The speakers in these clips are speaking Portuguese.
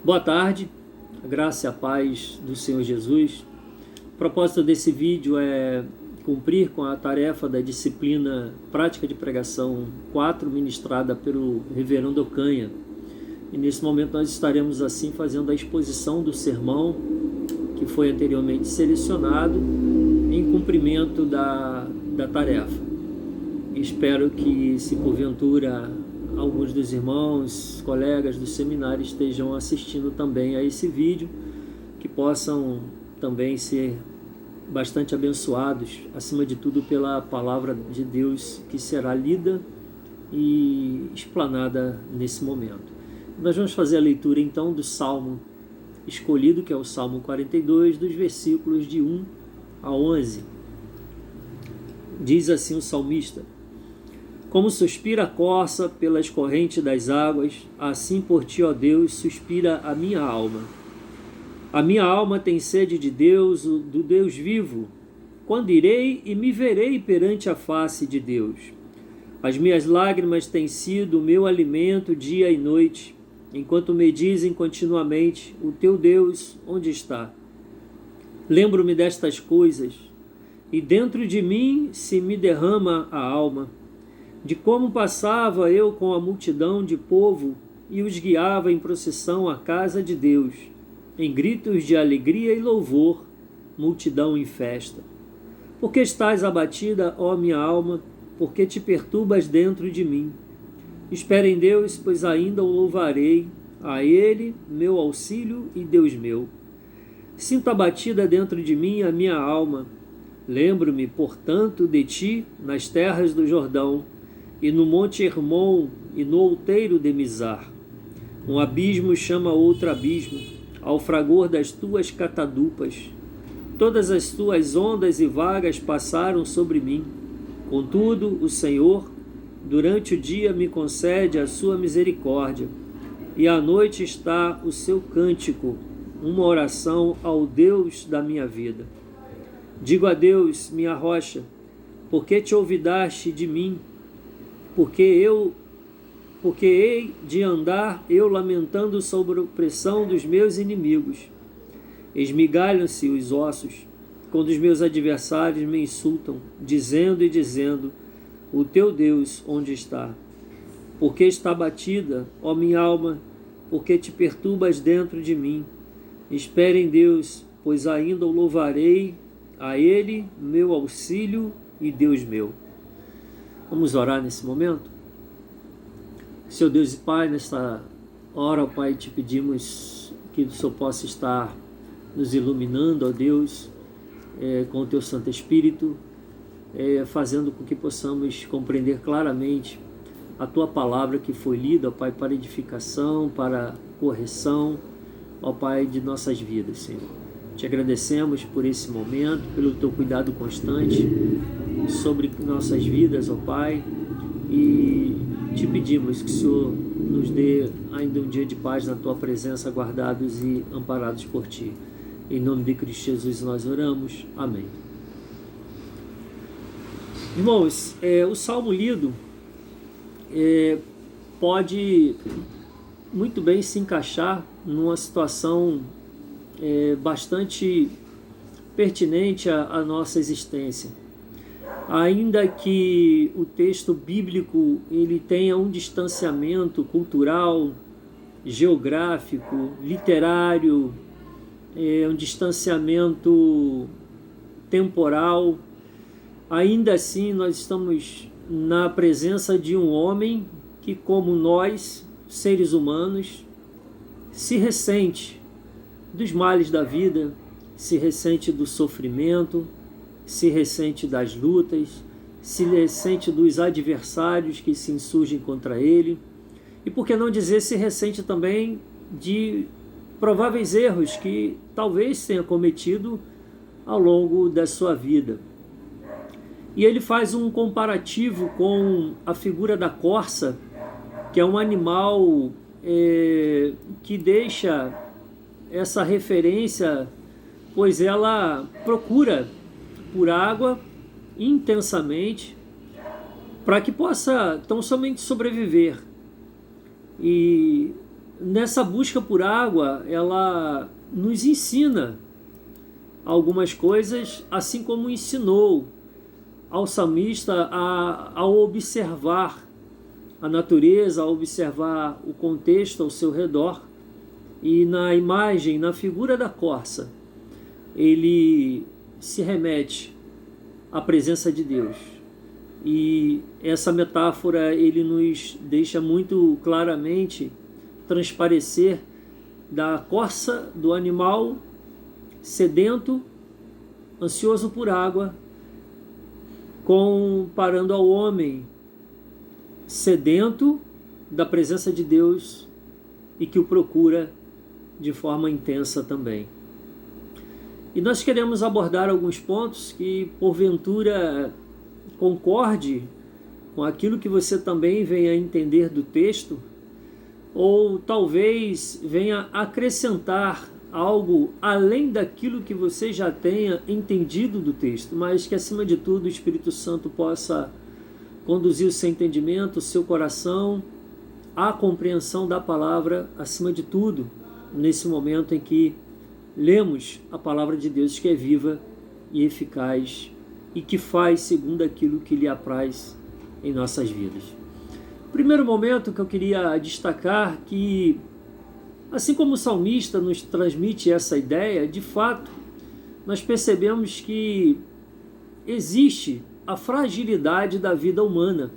Boa tarde, a graça e a paz do Senhor Jesus. O propósito desse vídeo é cumprir com a tarefa da disciplina Prática de Pregação 4, ministrada pelo Reverendo Ocanha. E nesse momento nós estaremos assim fazendo a exposição do sermão que foi anteriormente selecionado em cumprimento da tarefa. Espero que, se porventura alguns dos irmãos, colegas do seminário estejam assistindo também a esse vídeo, que possam também ser bastante abençoados, acima de tudo pela palavra de Deus que será lida e explanada nesse momento. Nós vamos fazer a leitura então do Salmo escolhido, que é o Salmo 42, dos versículos de 1 a 11. Diz assim o salmista: Como suspira a corça pelas correntes das águas, assim por ti, ó Deus, suspira a minha alma. A minha alma tem sede de Deus, do Deus vivo. Quando irei e me verei perante a face de Deus? As minhas lágrimas têm sido o meu alimento dia e noite, enquanto me dizem continuamente: o teu Deus onde está? Lembro-me destas coisas, e dentro de mim se me derrama a alma, de como passava eu com a multidão de povo e os guiava em procissão à casa de Deus, em gritos de alegria e louvor, multidão em festa. Por que estás abatida, ó minha alma? Por que te perturbas dentro de mim? Espera em Deus, pois ainda o louvarei, a Ele, meu auxílio e Deus meu. Sinto abatida dentro de mim a minha alma. Lembro-me, portanto, de ti nas terras do Jordão, e no monte Hermon, e no outeiro de Mizar. Um abismo chama outro abismo, ao fragor das tuas catadupas. Todas as tuas ondas e vagas passaram sobre mim. Contudo, o Senhor, durante o dia, me concede a sua misericórdia, e à noite está o seu cântico, uma oração ao Deus da minha vida. Digo a Deus, minha rocha: por que te olvidaste de mim? Porque hei de andar eu lamentando sobre a opressão dos meus inimigos. Esmigalham-se os ossos, quando os meus adversários me insultam, dizendo e dizendo: o teu Deus onde está? Porque está batida, ó minha alma, porque te perturbas dentro de mim? Espere em Deus, pois ainda o louvarei, a Ele, meu auxílio e Deus meu. Vamos orar nesse momento? Senhor Deus e Pai, nesta hora, ó Pai, te pedimos que o Senhor possa estar nos iluminando, ó Deus, com o Teu Santo Espírito, fazendo com que possamos compreender claramente a Tua palavra que foi lida, ó Pai, para edificação, para correção, ó Pai, de nossas vidas, Senhor. Te agradecemos por esse momento, pelo Teu cuidado constante sobre nossas vidas, ó Pai, e te pedimos que o Senhor nos dê ainda um dia de paz na Tua presença, guardados e amparados por Ti. Em nome de Cristo Jesus nós oramos. Amém. Irmãos, o salmo lido pode muito bem se encaixar numa situação bastante pertinente à nossa existência. Ainda que o texto bíblico ele tenha um distanciamento cultural, geográfico, literário, um distanciamento temporal, ainda assim nós estamos na presença de um homem que, como nós, seres humanos, se ressente dos males da vida, se ressente do sofrimento, se ressente das lutas, se ressente dos adversários que se insurgem contra ele, e por que não dizer se ressente também de prováveis erros que talvez tenha cometido ao longo da sua vida. E ele faz um comparativo com a figura da corça, que é um animal que deixa essa referência, pois ela procura por água intensamente para que possa tão somente sobreviver. E nessa busca por água, ela nos ensina algumas coisas, assim como ensinou ao salmista ao observar a natureza, a observar o contexto ao seu redor. E na imagem, na figura da corça, ele se remete à presença de Deus. E essa metáfora ele nos deixa muito claramente transparecer da corça, do animal sedento, ansioso por água, comparando ao homem sedento da presença de Deus e que o procura de forma intensa também. E nós queremos abordar alguns pontos que, porventura, concorde com aquilo que você também venha a entender do texto, ou talvez venha acrescentar algo além daquilo que você já tenha entendido do texto, mas que, acima de tudo, o Espírito Santo possa conduzir o seu entendimento, o seu coração, à compreensão da palavra, acima de tudo, nesse momento em que lemos a palavra de Deus, que é viva e eficaz e que faz segundo aquilo que lhe apraz em nossas vidas. Primeiro momento que eu queria destacar, que assim como o salmista nos transmite essa ideia, de fato, nós percebemos que existe a fragilidade da vida humana.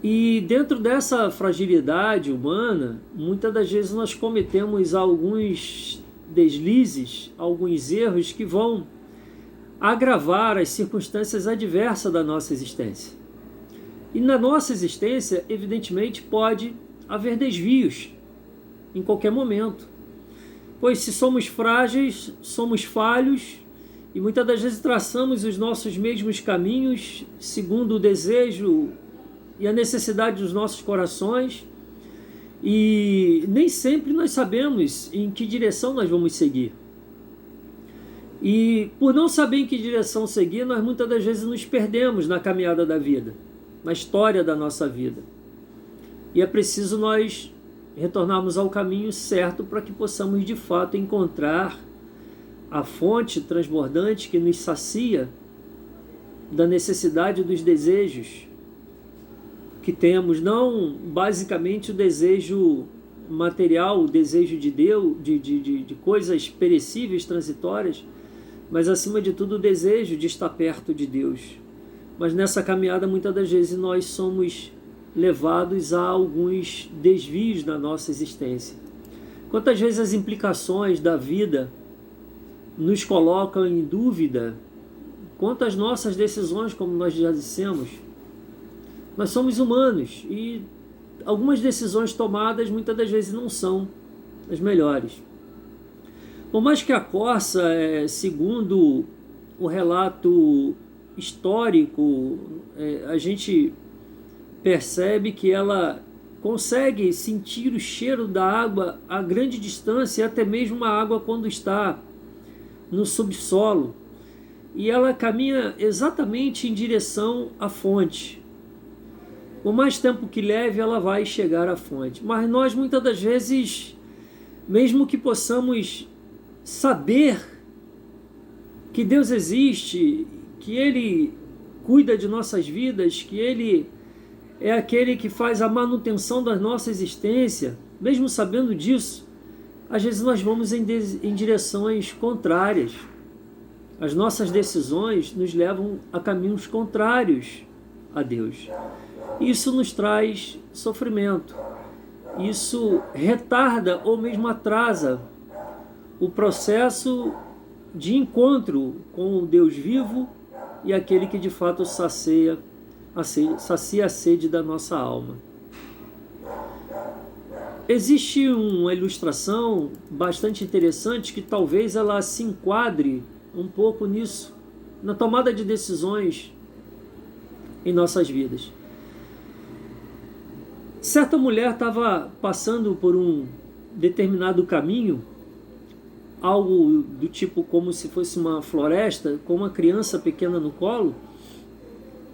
E dentro dessa fragilidade humana, muitas das vezes nós cometemos alguns deslizes, alguns erros que vão agravar as circunstâncias adversas da nossa existência. E na nossa existência, evidentemente, pode haver desvios em qualquer momento. Pois se somos frágeis, somos falhos e muitas das vezes traçamos os nossos mesmos caminhos segundo o desejo e a necessidade dos nossos corações, e nem sempre nós sabemos em que direção nós vamos seguir. E por não saber em que direção seguir, nós muitas das vezes nos perdemos na caminhada da vida, na história da nossa vida. E é preciso nós retornarmos ao caminho certo para que possamos de fato encontrar a fonte transbordante que nos sacia da necessidade dos desejos que temos, não basicamente o desejo material, o desejo de Deus, de coisas perecíveis, transitórias, mas acima de tudo o desejo de estar perto de Deus. Mas nessa caminhada muitas das vezes nós somos levados a alguns desvios na nossa existência. Quantas vezes as implicações da vida nos colocam em dúvida quanto às nossas decisões, como nós já dissemos. Nós somos humanos e algumas decisões tomadas muitas das vezes não são as melhores. Por mais que a corça, segundo o relato histórico, a gente percebe que ela consegue sentir o cheiro da água a grande distância, até mesmo a água quando está no subsolo. E ela caminha exatamente em direção à fonte. Por mais tempo que leve, ela vai chegar à fonte. Mas nós, muitas das vezes, mesmo que possamos saber que Deus existe, que Ele cuida de nossas vidas, que Ele é aquele que faz a manutenção da nossa existência, mesmo sabendo disso, às vezes nós vamos em direções contrárias. As nossas decisões nos levam a caminhos contrários a Deus. Isso nos traz sofrimento. Isso retarda ou mesmo atrasa o processo de encontro com o Deus vivo e aquele que de fato sacia a sede da nossa alma. Existe uma ilustração bastante interessante que talvez ela se enquadre um pouco nisso, na tomada de decisões em nossas vidas. Certa mulher estava passando por um determinado caminho, algo do tipo como se fosse uma floresta, com uma criança pequena no colo,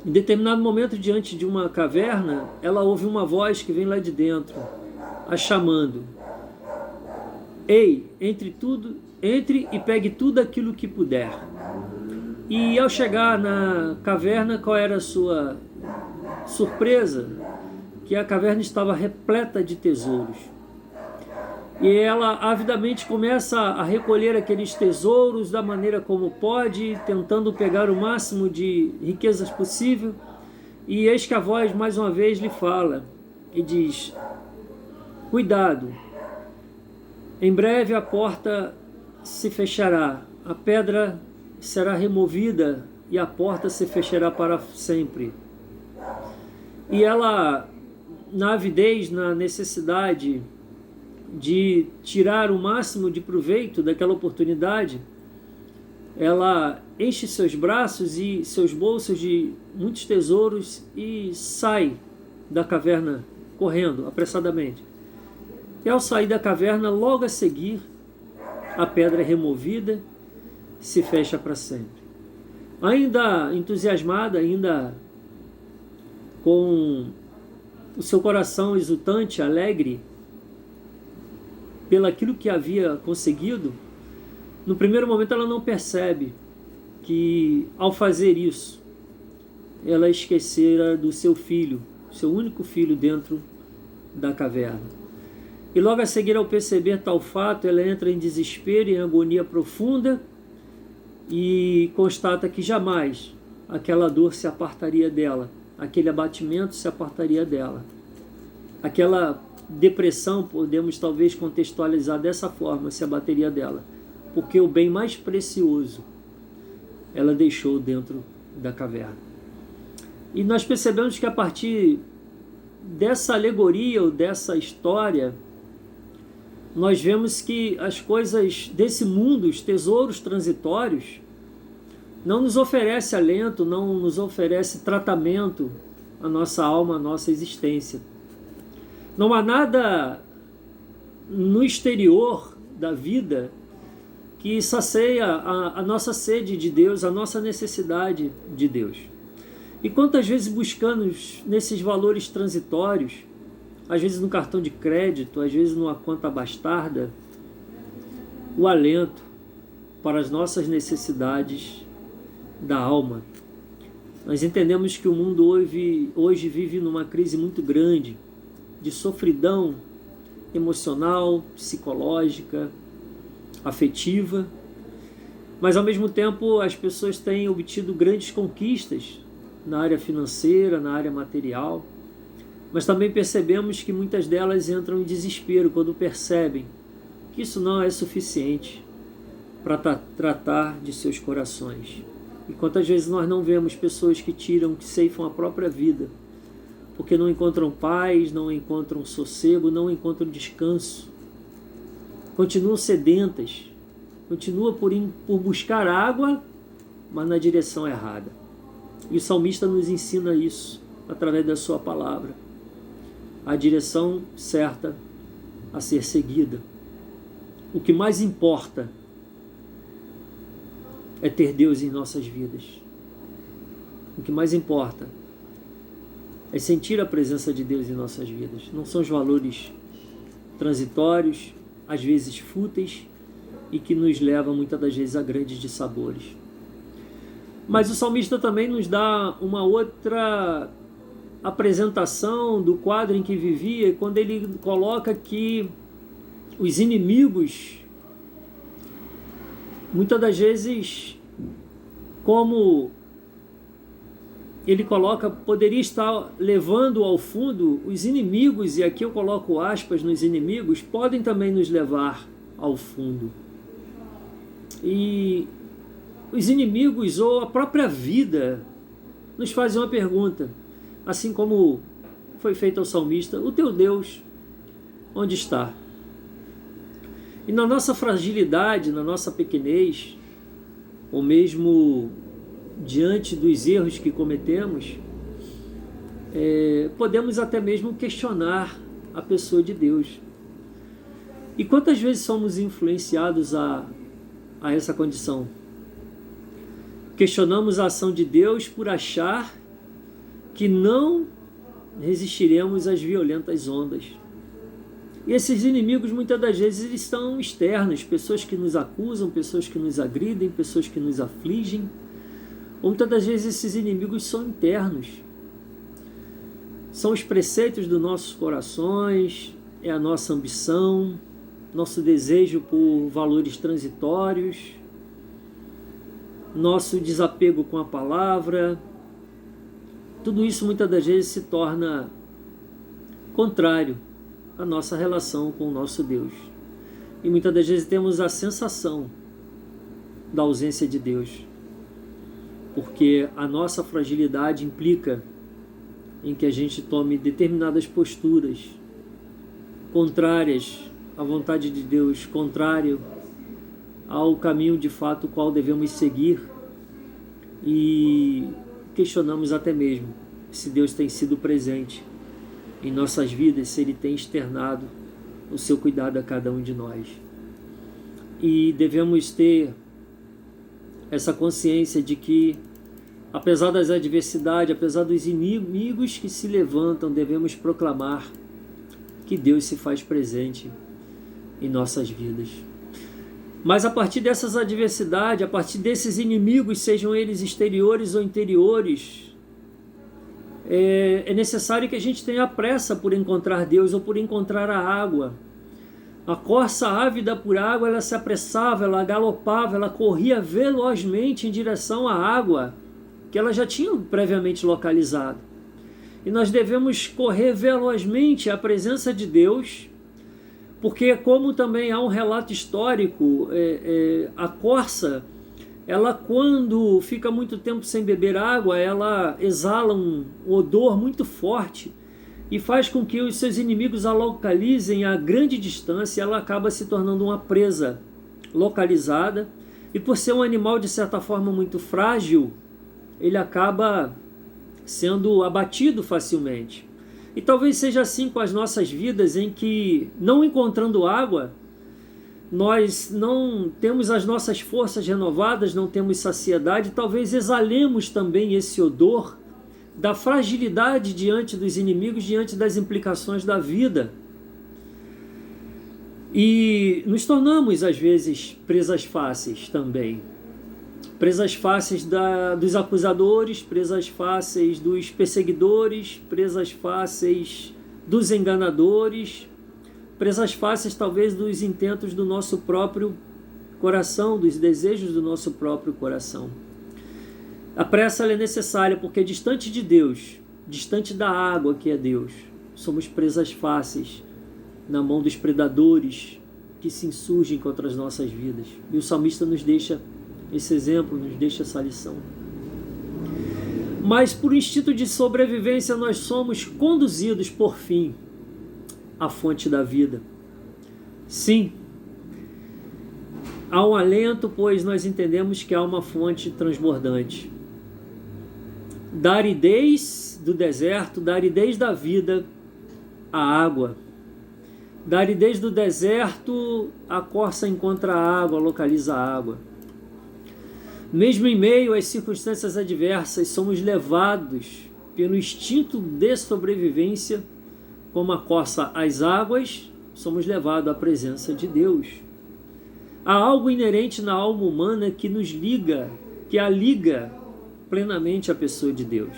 Em determinado momento, diante de uma caverna, ela ouve uma voz que vem lá de dentro, a chamando: ei, entre e pegue tudo aquilo que puder. E ao chegar na caverna, qual era a sua surpresa? Que a caverna estava repleta de tesouros. E ela avidamente começa a recolher aqueles tesouros da maneira como pode, tentando pegar o máximo de riquezas possível. E eis que a voz mais uma vez lhe fala e diz: cuidado, em breve a porta se fechará, a pedra será removida e a porta se fechará para sempre. E ela, na avidez, na necessidade de tirar o máximo de proveito daquela oportunidade, ela enche seus braços e seus bolsos de muitos tesouros e sai da caverna correndo apressadamente. E ao sair da caverna, logo a seguir, a pedra é removida, se fecha para sempre. Ainda entusiasmada, ainda com o seu coração exultante, alegre, pelaquilo que havia conseguido, no primeiro momento ela não percebe que, ao fazer isso, ela esquecera do seu filho, seu único filho dentro da caverna. E logo a seguir, ao perceber tal fato, ela entra em desespero, em agonia profunda, e constata que jamais aquela dor se apartaria dela, aquele abatimento se apartaria dela. Aquela depressão, podemos talvez contextualizar dessa forma, se abateria dela, porque o bem mais precioso ela deixou dentro da caverna. E nós percebemos que a partir dessa alegoria ou dessa história, nós vemos que as coisas desse mundo, os tesouros transitórios, não nos oferece alento, não nos oferece tratamento à nossa alma, à nossa existência. Não há nada no exterior da vida que sacia a nossa sede de Deus, a nossa necessidade de Deus. E quantas vezes buscamos nesses valores transitórios, às vezes no cartão de crédito, às vezes numa conta bastarda, o alento para as nossas necessidades da alma. Nós entendemos que o mundo hoje vive numa crise muito grande, de sofridão emocional, psicológica, afetiva, mas ao mesmo tempo as pessoas têm obtido grandes conquistas na área financeira, na área material, mas também percebemos que muitas delas entram em desespero quando percebem que isso não é suficiente para tratar de seus corações. E quantas vezes nós não vemos pessoas que ceifam a própria vida, porque não encontram paz, não encontram sossego, não encontram descanso. Continuam sedentas, continuam por buscar água, mas na direção errada. E o salmista nos ensina isso através da sua palavra. A direção certa a ser seguida. O que mais importa é ter Deus em nossas vidas. O que mais importa é sentir a presença de Deus em nossas vidas. Não são os valores transitórios, às vezes fúteis, e que nos levam muitas das vezes a grandes dissabores. Mas o salmista também nos dá uma outra apresentação do quadro em que vivia, quando ele coloca que os inimigos, muitas das vezes, como ele coloca, poderia estar levando ao fundo, os inimigos, e aqui eu coloco aspas nos inimigos, podem também nos levar ao fundo. E os inimigos ou a própria vida nos fazem uma pergunta, assim como foi feito ao salmista: o teu Deus, onde está? E na nossa fragilidade, na nossa pequenez, ou mesmo diante dos erros que cometemos, podemos até mesmo questionar a pessoa de Deus. E quantas vezes somos influenciados a essa condição? Questionamos a ação de Deus por achar que não resistiremos às violentas ondas. E esses inimigos muitas das vezes eles estão externos, pessoas que nos acusam, pessoas que nos agridem, pessoas que nos afligem. Ou muitas das vezes esses inimigos são internos. São os preceitos dos nossos corações, é a nossa ambição, nosso desejo por valores transitórios, nosso desapego com a palavra. Tudo isso muitas das vezes se torna contrário à nossa relação com o nosso Deus. E muitas das vezes temos a sensação da ausência de Deus, porque a nossa fragilidade implica em que a gente tome determinadas posturas contrárias à vontade de Deus, contrário ao caminho de fato qual devemos seguir, e questionamos até mesmo se Deus tem sido presente em nossas vidas, se Ele tem externado o seu cuidado a cada um de nós. E devemos ter essa consciência de que, apesar das adversidades, apesar dos inimigos que se levantam, devemos proclamar que Deus se faz presente em nossas vidas. Mas a partir dessas adversidades, a partir desses inimigos, sejam eles exteriores ou interiores, é necessário que a gente tenha pressa por encontrar Deus ou por encontrar a água. A corça ávida por água, ela se apressava, ela galopava, ela corria velozmente em direção à água que ela já tinha previamente localizado. E nós devemos correr velozmente à presença de Deus, porque, como também há um relato histórico, a corça, ela, quando fica muito tempo sem beber água, ela exala um odor muito forte e faz com que os seus inimigos a localizem a grande distância. Ela acaba se tornando uma presa localizada, e por ser um animal de certa forma muito frágil, ele acaba sendo abatido facilmente. E talvez seja assim com as nossas vidas, em que, não encontrando água, nós não temos as nossas forças renovadas, não temos saciedade. Talvez exalemos também esse odor da fragilidade diante dos inimigos, diante das implicações da vida. E nos tornamos, às vezes, presas fáceis também. Presas fáceis dos acusadores, presas fáceis dos perseguidores, presas fáceis dos enganadores, presas fáceis talvez dos intentos do nosso próprio coração, dos desejos do nosso próprio coração. A pressa é necessária porque, distante de Deus, distante da água que é Deus, somos presas fáceis na mão dos predadores que se insurgem contra as nossas vidas. E o salmista nos deixa esse exemplo, nos deixa essa lição. Mas por instinto de sobrevivência nós somos conduzidos, por fim, à fonte da vida. Sim, há um alento, pois nós entendemos que há uma fonte transbordante. Da aridez do deserto, da aridez da vida, a água. Da aridez do deserto, a corça encontra a água, localiza a água. Mesmo em meio às circunstâncias adversas, somos levados pelo instinto de sobrevivência, como a corça às águas, somos levados à presença de Deus. Há algo inerente na alma humana que nos liga, que a liga plenamente à pessoa de Deus.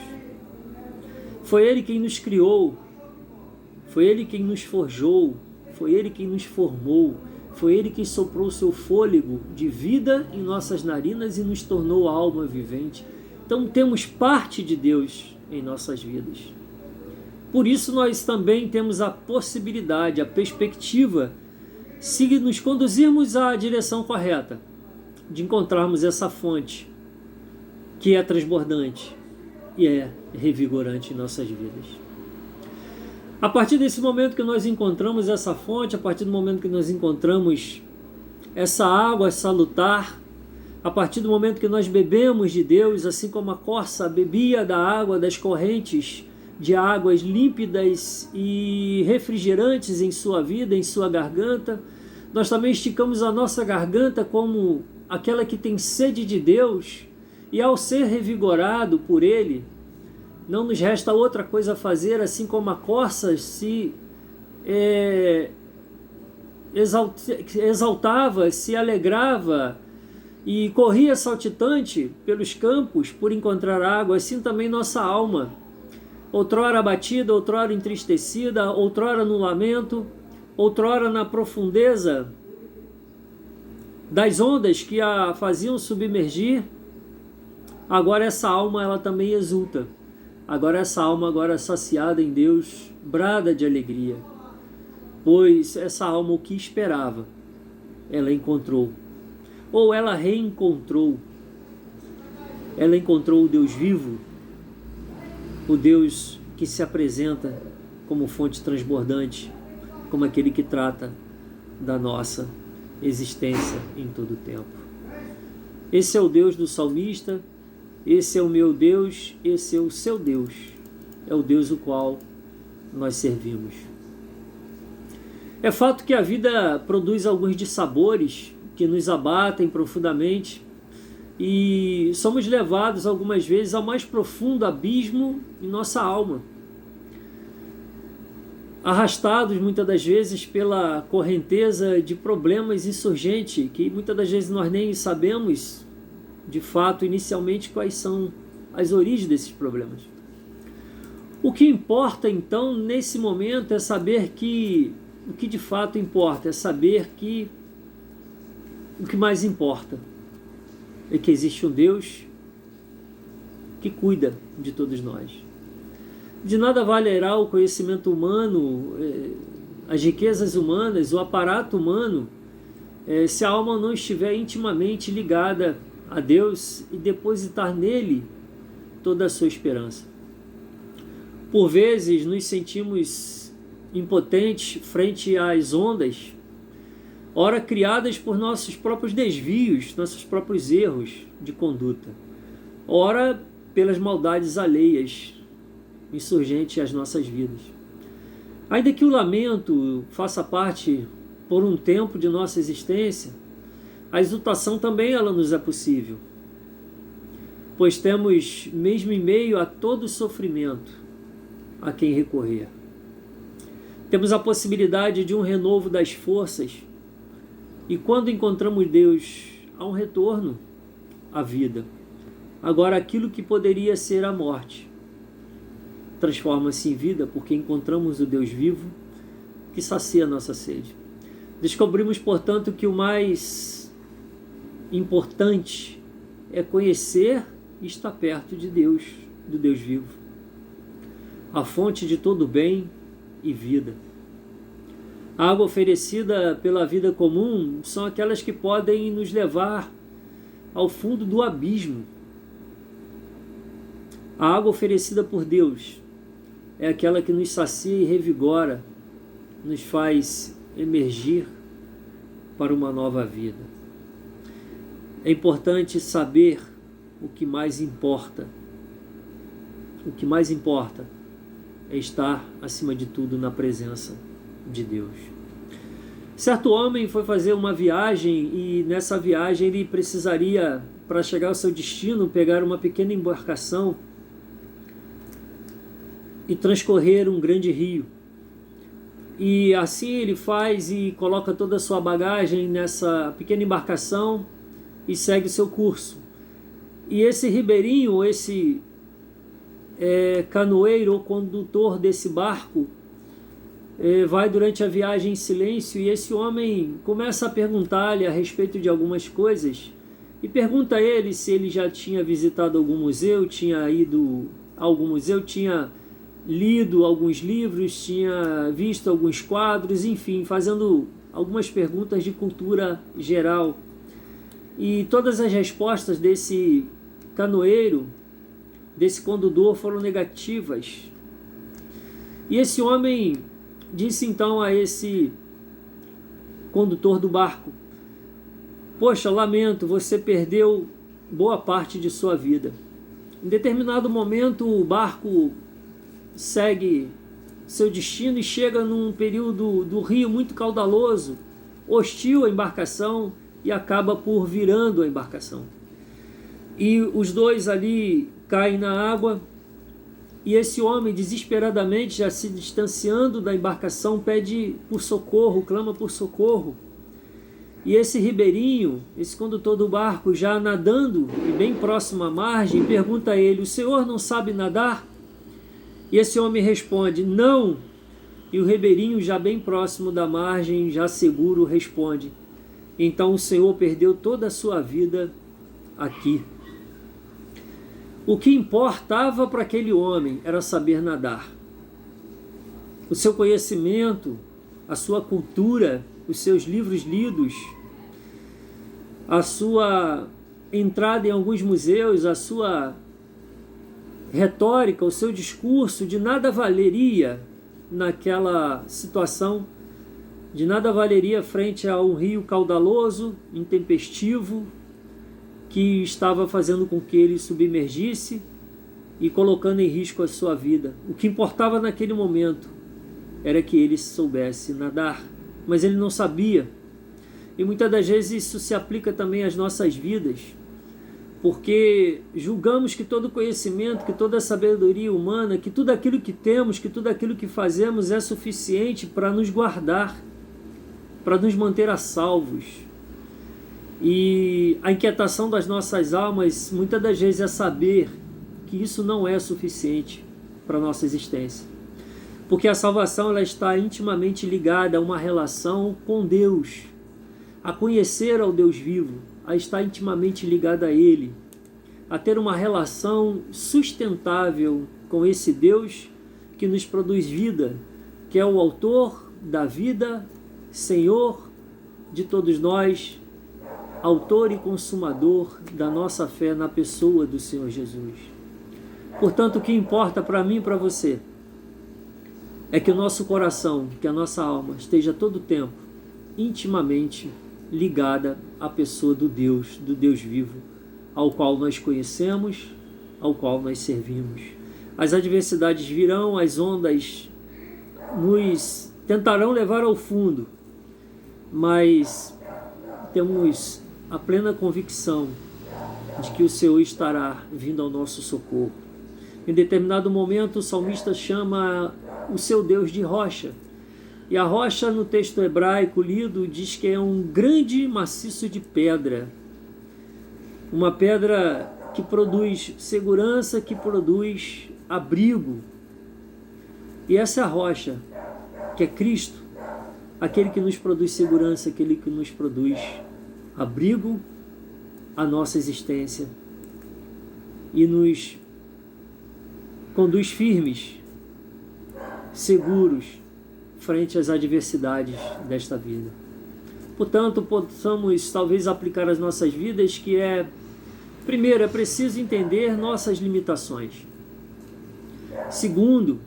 Foi Ele quem nos criou, foi Ele quem nos forjou, foi Ele quem nos formou, foi Ele quem soprou o seu fôlego de vida em nossas narinas e nos tornou alma vivente. Então temos parte de Deus em nossas vidas. Por isso nós também temos a possibilidade, a perspectiva, se nos conduzirmos à direção correta, de encontrarmos essa fonte que é transbordante e é revigorante em nossas vidas. A partir desse momento que nós encontramos essa fonte, a partir do momento que nós encontramos essa água salutar, a partir do momento que nós bebemos de Deus, assim como a corça bebia da água das correntes de águas límpidas e refrigerantes em sua vida, em sua garganta, nós também esticamos a nossa garganta como aquela que tem sede de Deus, e ao ser revigorado por Ele, não nos resta outra coisa a fazer, assim como a corça se exaltava, se alegrava e corria saltitante pelos campos por encontrar água, assim também nossa alma, outrora abatida, outrora entristecida, outrora no lamento, outrora na profundeza das ondas que a faziam submergir, agora essa alma ela também exulta. Agora essa alma, agora saciada em Deus, brada de alegria, pois essa alma o que esperava, ela encontrou, ou ela reencontrou. Ela encontrou o Deus vivo, o Deus que se apresenta como fonte transbordante, como aquele que trata da nossa existência em todo o tempo. Esse é o Deus do salmista, esse é o meu Deus, esse é o seu Deus, é o Deus o qual nós servimos. É fato que a vida produz alguns dissabores que nos abatem profundamente e somos levados algumas vezes ao mais profundo abismo em nossa alma, arrastados muitas das vezes pela correnteza de problemas insurgentes que muitas das vezes nós nem sabemos de fato inicialmente quais são as origens desses problemas. O que importa então nesse momento é saber que o que de fato importa é saber que o que mais importa é que existe um Deus que cuida de todos nós. De nada valerá o conhecimento humano, as riquezas humanas, o aparato humano, se a alma não estiver intimamente ligada a Deus e depositar nele toda a sua esperança. Por vezes nos sentimos impotentes frente às ondas, ora criadas por nossos próprios desvios, nossos próprios erros de conduta, ora pelas maldades alheias insurgentes às nossas vidas. Ainda que o lamento faça parte por um tempo de nossa existência, a exultação também ela nos é possível, pois temos, mesmo em meio a todo sofrimento, a quem recorrer. Temos a possibilidade de um renovo das forças e quando encontramos Deus, há um retorno à vida. Agora aquilo que poderia ser a morte transforma-se em vida porque encontramos o Deus vivo que sacia a nossa sede. Descobrimos, portanto, que o mais importante é conhecer e estar perto de Deus, do Deus vivo, a fonte de todo bem e vida. A água oferecida pela vida comum são aquelas que podem nos levar ao fundo do abismo. A água oferecida por Deus é aquela que nos sacia e revigora, nos faz emergir para uma nova vida. É importante saber o que mais importa. O que mais importa é estar, acima de tudo, na presença de Deus. Certo homem foi fazer uma viagem e nessa viagem ele precisaria, para chegar ao seu destino, pegar uma pequena embarcação e transcorrer um grande rio. E assim ele faz e coloca toda a sua bagagem nessa pequena embarcação e segue o seu curso. E esse ribeirinho, esse canoeiro ou condutor desse barco, vai durante a viagem em silêncio e esse homem começa a perguntar-lhe a respeito de algumas coisas e pergunta a ele se ele já tinha visitado algum museu, tinha ido a algum museu, tinha lido alguns livros, tinha visto alguns quadros, enfim, fazendo algumas perguntas de cultura geral. E todas as respostas desse canoeiro, desse condutor, foram negativas. E esse homem disse então a esse condutor do barco: poxa, lamento, você perdeu boa parte de sua vida. Em determinado momento o barco segue seu destino e chega num período do rio muito caudaloso, hostil à embarcação, e acaba por virando a embarcação. E os dois ali caem na água E esse homem, desesperadamente, já se distanciando da embarcação, pede por socorro, clama por socorro. E esse ribeirinho, esse condutor do barco, já nadando e bem próximo à margem, pergunta a ele: o senhor não sabe nadar? E esse homem responde: não. E o ribeirinho, já bem próximo da margem, já seguro, responde: então o senhor perdeu toda a sua vida aqui. O que importava para aquele homem era saber nadar. O seu conhecimento, a sua cultura, os seus livros lidos, a sua entrada em alguns museus, a sua retórica, o seu discurso, de nada valeria naquela situação, de nada valeria frente a um rio caudaloso, intempestivo, que estava fazendo com que ele submergisse e colocando em risco a sua vida. O que importava naquele momento era que ele soubesse nadar, mas ele não sabia. E muitas das vezes isso se aplica também às nossas vidas, porque julgamos que todo conhecimento, que toda sabedoria humana, que tudo aquilo que temos, que tudo aquilo que fazemos é suficiente para nos guardar, para nos manter a salvos. E a inquietação das nossas almas muitas das vezes é saber que isso não é suficiente para a nossa existência, porque a salvação ela está intimamente ligada a uma relação com Deus, a conhecer ao Deus vivo, a estar intimamente ligada a Ele, a ter uma relação sustentável com esse Deus que nos produz vida, que é o autor da vida, Senhor de todos nós, autor e consumador da nossa fé na pessoa do Senhor Jesus. Portanto, o que importa para mim e para você é que o nosso coração, que a nossa alma esteja todo o tempo intimamente ligada à pessoa do Deus vivo, ao qual nós conhecemos, ao qual nós servimos. As adversidades virão, as ondas nos tentarão levar ao fundo, mas temos a plena convicção de que o Senhor estará vindo ao nosso socorro. Em determinado momento, o salmista chama o seu Deus de rocha. E a rocha, no texto hebraico lido, diz que é um grande maciço de pedra. Uma pedra que produz segurança, que produz abrigo. E essa é a rocha, que é Cristo, aquele que nos produz segurança, aquele que nos produz abrigo à nossa existência e nos conduz firmes, seguros, frente às adversidades desta vida. Portanto, possamos talvez aplicar às nossas vidas que primeiro, é preciso entender nossas limitações. Segundo,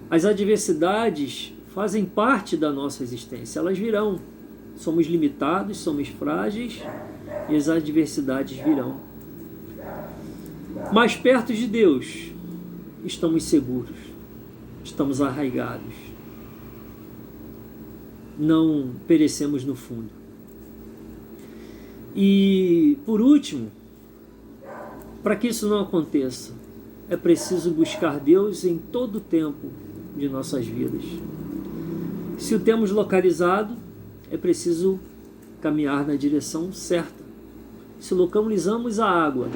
as adversidades fazem parte da nossa existência, elas virão. Somos limitados, somos frágeis e as adversidades virão. Mas perto de Deus, estamos seguros, estamos arraigados, não perecemos no fundo. E, por último, para que isso não aconteça, é preciso buscar Deus em todo o tempo de nossas vidas. Se o temos localizado, é preciso caminhar na direção certa. Se localizamos a água,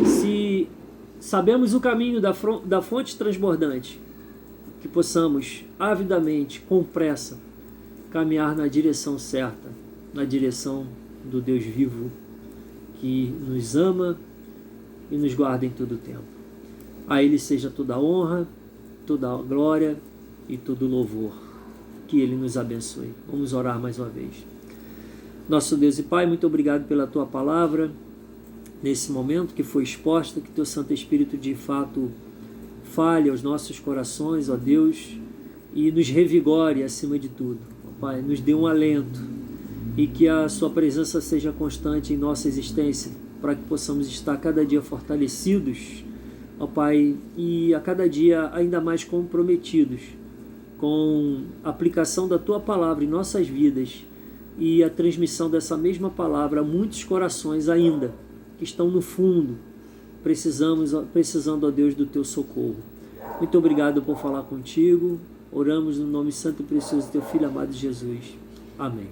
se sabemos o caminho da fonte transbordante, que possamos avidamente, com pressa, caminhar na direção certa, na direção do Deus vivo, que nos ama e nos guarda em todo o tempo. A Ele seja toda a honra, toda a glória e todo o louvor. Que Ele nos abençoe. Vamos orar mais uma vez. Nosso Deus e Pai, muito obrigado pela Tua palavra, nesse momento que foi exposta, que Teu Santo Espírito de fato fale aos nossos corações, ó Deus, e nos revigore acima de tudo. Ó Pai, nos dê um alento e que a Sua presença seja constante em nossa existência, para que possamos estar cada dia fortalecidos, ó Pai, e a cada dia ainda mais comprometidos com a aplicação da Tua palavra em nossas vidas e a transmissão dessa mesma palavra a muitos corações ainda que estão no fundo, precisando, ó Deus, do teu socorro. Muito obrigado por falar contigo. Oramos no nome santo e precioso do teu Filho amado Jesus. Amém.